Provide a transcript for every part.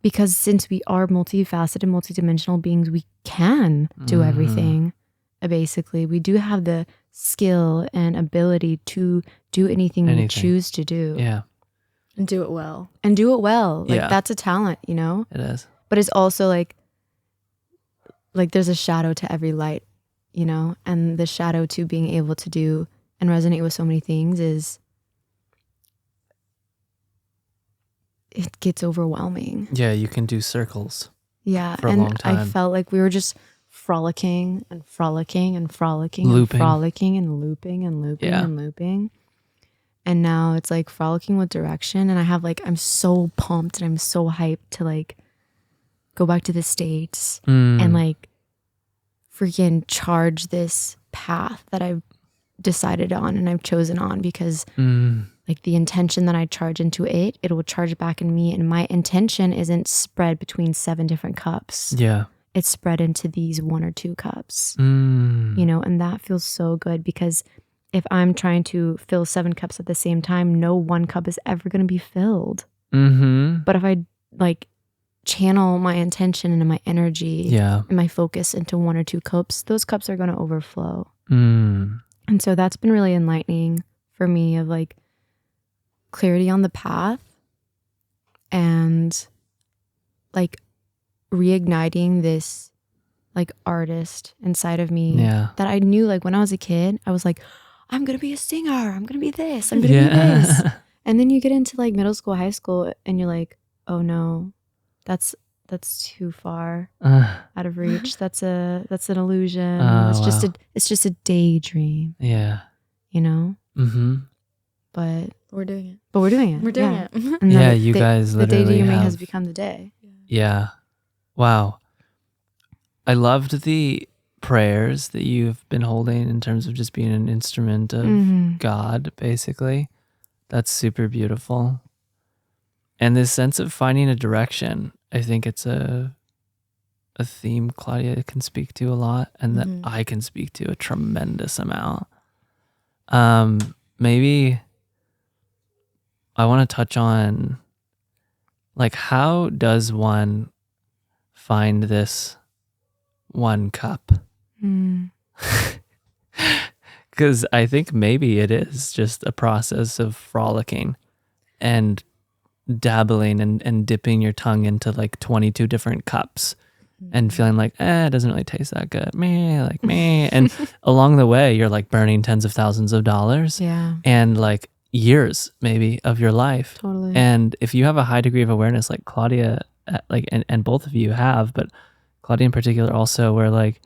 Because since we are multifaceted, multidimensional beings, we can do everything. Basically, we do have the skill and ability to do anything we choose to do. Yeah. And do it well. Like that's a talent, you know? It is. But it's also like there's a shadow to every light, you know? And the shadow to being able to do and resonate with so many things it gets overwhelming. Yeah, you can do circles. Yeah, for a long time. I felt like we were just frolicking and frolicking and frolicking Looping. and frolicking and looping and looping and looping. And now it's like frolicking with direction. And I'm so pumped and I'm so hyped to like go back to the States and like freaking charge this path that I've decided on and I've chosen on, because like the intention that I charge into it will charge back in me. And my intention isn't spread between 7 different cups. Yeah. It's spread into these 1 or 2 cups, you know, and that feels so good, because if I'm trying to fill 7 cups at the same time, no 1 cup is ever going to be filled. But if I like channel my intention and my energy and my focus into 1 or 2 cups, those cups are going to overflow. And so that's been really enlightening for me, of like clarity on the path and like reigniting this like artist inside of me that I knew like when I was a kid. I was like, I'm going to be a singer. I'm going to be this. I'm going to be this. And then you get into like middle school, high school, and you're like, oh no, that's too far out of reach. That's an illusion. It's just a daydream. Yeah. You know? But we're doing it. We're doing it. We're doing it. And Yeah, you guys literally the daydreaming have... has become the day. Yeah. Wow. I loved the prayers that you've been holding in terms of just being an instrument of God, basically. That's super beautiful. And this sense of finding a direction, I think it's a theme Claudia can speak to a lot, and that I can speak to a tremendous amount. Maybe I want to touch on, like, how does one find this 1 cup? Because I think maybe it is just a process of frolicking and dabbling and dipping your tongue into like 22 different cups and feeling like, it doesn't really taste that good. Meh. And along the way, you're like burning tens of thousands of dollars and like years maybe of your life. Totally. And if you have a high degree of awareness, like Claudia, like, and both of you have, but Claudia in particular also, where like,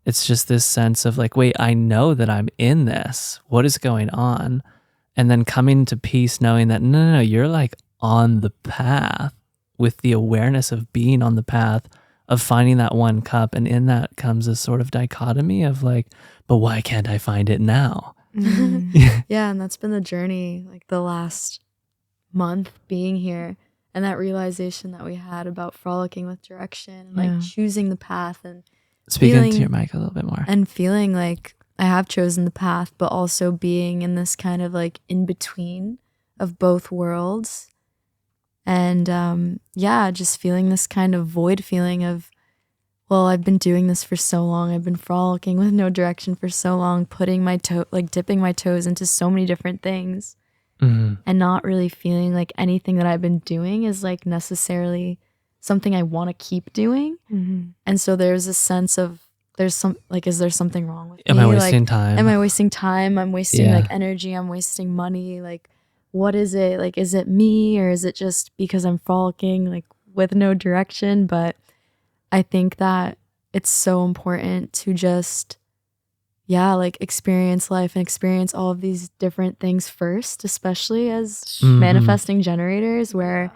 it's just this sense of like, wait, I know that I'm in this. What is going on? And then coming to peace, knowing that, no, you're like on the path, with the awareness of being on the path of finding that 1 cup. And in that comes a sort of dichotomy of like, but why can't I find it now? Yeah, and that's been the journey, like the last month being here, and that realization that we had about frolicking with direction, and like choosing the path, and speaking to your mic a little bit more, and feeling like I have chosen the path, but also being in this kind of like in between of both worlds. And just feeling this kind of void feeling of, well, I've been doing this for so long. I've been frolicking with no direction for so long, dipping my toes into so many different things, and not really feeling like anything that I've been doing is like necessarily something I want to keep doing. And so there's a sense of, is there something wrong with me? Am I wasting time? Am I wasting time? I'm wasting like energy. I'm wasting money. Like, what is it? Like, is it me, or is it just because I'm frolicking like with no direction? But I think that it's so important to just, like experience life and experience all of these different things first, especially as manifesting generators, where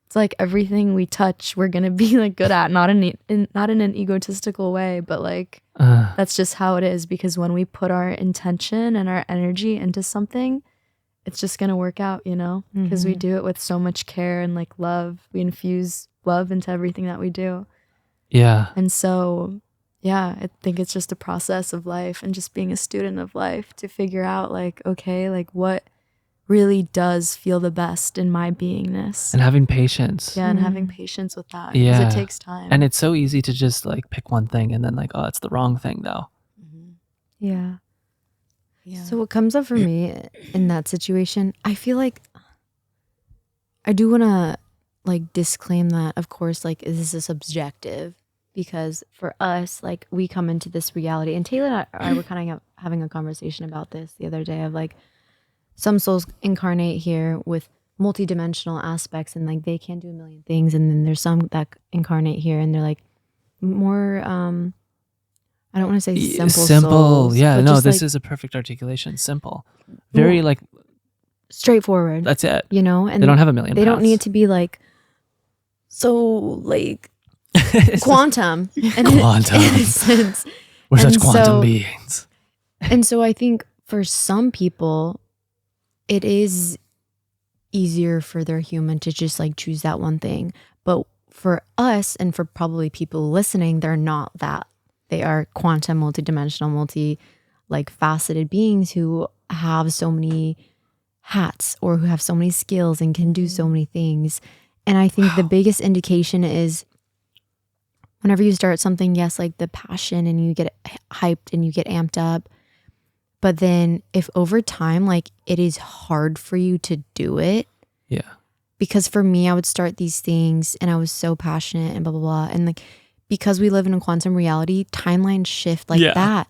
it's like everything we touch, we're going to be like good at, not in an egotistical way, but like that's just how it is. Because when we put our intention and our energy into something, it's just going to work out, you know, because we do it with so much care and like love. We infuse love into everything that we do. Yeah. And so, I think it's just a process of life and just being a student of life to figure out like, okay, like what really does feel the best in my beingness. And having patience. Yeah, and having patience with that. Yeah. Because it takes time. And it's so easy to just like pick one thing and then like, oh, it's the wrong thing though. Yeah. Yeah. So what comes up for me in that situation, I feel like I do want to like disclaim that, of course, like this is subjective, because for us, like we come into this reality, and Taylor and I were kind of having a conversation about this the other day of like some souls incarnate here with multidimensional aspects and like they can do a million things, and then there's some that incarnate here and they're like more I don't want to say simple souls, yeah, but no, just, this like, is a perfect articulation. Simple, very like straightforward. that's it. You know, and they don't have a million. They don't paths. need to be like so like quantum in Quantum. a sense. We're such And quantum so- beings. And so I think for some people, it is easier for their human to just like choose that one thing. But for us, and for probably people listening, they're not that. They are quantum, multidimensional, like faceted beings who have so many hats or who have so many skills and can do so many things. And I think the biggest indication is whenever you start something, yes, like the passion, and you get hyped and you get amped up. But then if over time, like it is hard for you to do it. Yeah. Because for me, I would start these things and I was so passionate and blah, blah, blah. And like, because we live in a quantum reality, timelines shift like Yeah. that.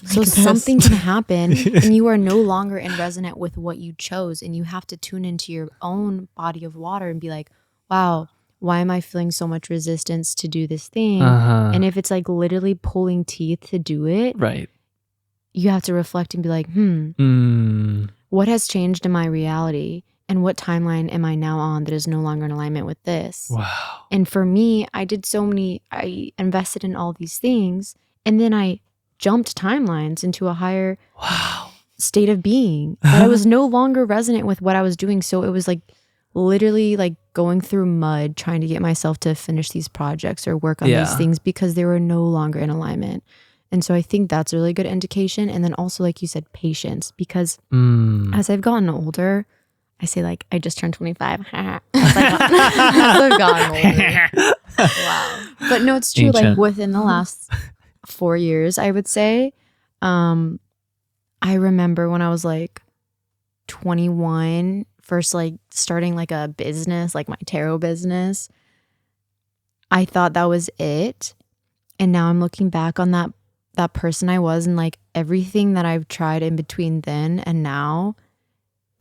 So something can happen and you are no longer in resonant with what you chose. And you have to tune into your own body of water and be like, wow, why am I feeling so much resistance to do this thing? And if it's like literally pulling teeth to do it, Right. you have to reflect and be like, what has changed in my reality? And what timeline am I now on that is no longer in alignment with this? Wow. And for me, I invested in all these things, and then I jumped timelines into a higher state of being that I was no longer resonant with what I was doing. So it was like literally like going through mud trying to get myself to finish these projects or work on these things because they were no longer in alignment. And so I think that's a really good indication. And then also, like you said, patience, because as I've gotten older, I say like, I just turned 25. as I've gotten older. Wow. But no, it's true. Ancient. Like within the last 4 years, I would say, I remember when I was like 21, first like starting like a business, like my tarot business. I thought that was it. And now I'm looking back on that person I was, and like everything that I've tried in between then and now,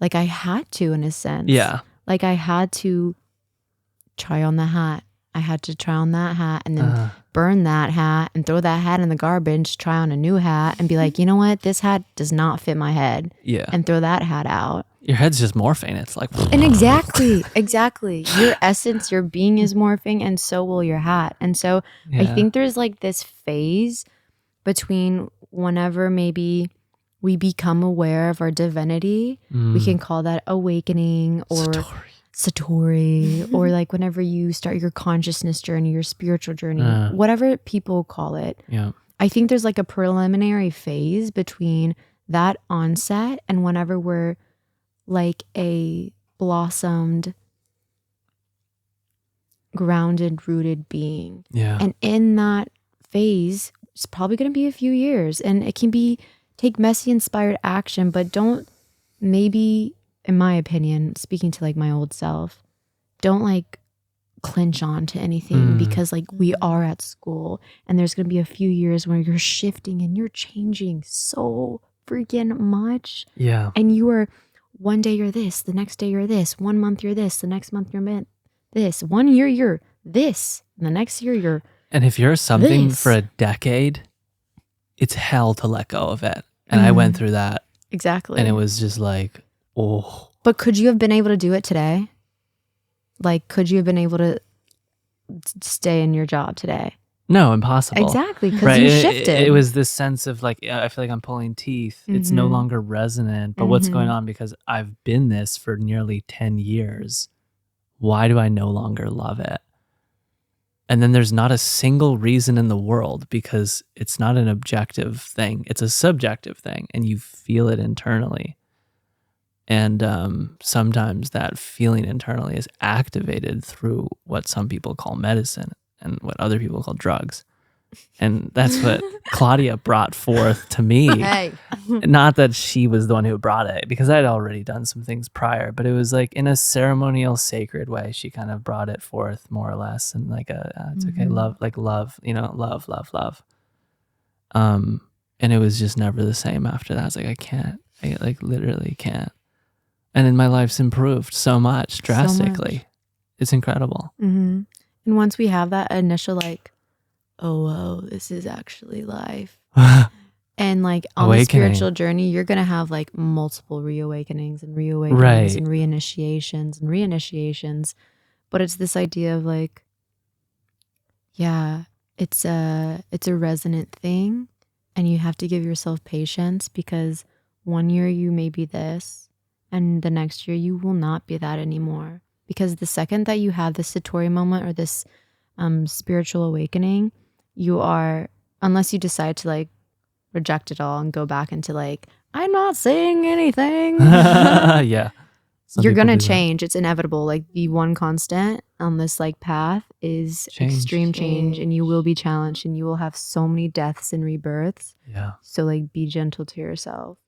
like I had to, in a sense. Yeah. Like I had to try on the hat. I had to try on that hat and then burn that hat and throw that hat in the garbage, try on a new hat and be like, you know what? This hat does not fit my head. Yeah. And throw that hat out. Your head's just morphing. It's like. And exactly. Your essence, your being is morphing, and so will your hat. And so I think there's like this phase between whenever maybe we become aware of our divinity, we can call that awakening or Satori, or like whenever you start your consciousness journey, your spiritual journey, whatever people call it. Yeah. I think there's like a preliminary phase between that onset and whenever we're like a blossomed, grounded, rooted being. Yeah. And in that phase, it's probably going to be a few years, and it can take messy inspired action, but don't, maybe in my opinion, speaking to like my old self, don't like clinch on to anything because like we are at school and there's going to be a few years where you're shifting and you're changing so freaking much. Yeah. And you are, one day you're this, the next day you're this, 1 month you're this, the next month you're this, 1 year you're this, and the next year you're And if you're something this. for a decade, it's hell to let go of it. And I went through that. Exactly. And it was just like, oh. But could you have been able to do it today? Like, could you have been able to stay in your job today? No, impossible. Exactly, because you shifted. It was this sense of like, I feel like I'm pulling teeth. It's no longer resonant. But what's going on? Because I've been this for nearly 10 years. Why do I no longer love it? And then there's not a single reason in the world, because it's not an objective thing. It's a subjective thing, and you feel it internally. And sometimes that feeling internally is activated through what some people call medicine and what other people call drugs. And that's what Claudia brought forth to me. Hey. Not that she was the one who brought it, because I'd already done some things prior, but it was like in a ceremonial, sacred way. She kind of brought it forth more or less, and like it's okay, love, like love, love. And it was just never the same after that. I was like, I like literally can't. And then my life's improved so much, drastically. It's incredible. And once we have that initial like, oh, whoa, this is actually life. And like on the spiritual journey, you're going to have like multiple reawakenings and reawakenings and reinitiations. But it's this idea of like, yeah, it's a resonant thing. And you have to give yourself patience, because one year you may be this and the next year you will not be that anymore. Because the second that you have this Satori moment or this spiritual awakening, you are, unless you decide to like reject it all and go back into like, I'm not saying anything. Yeah. You're going to change. It's inevitable. Like the one constant on this like path is extreme change, and you will be challenged, and you will have so many deaths and rebirths. Yeah. So like be gentle to yourself.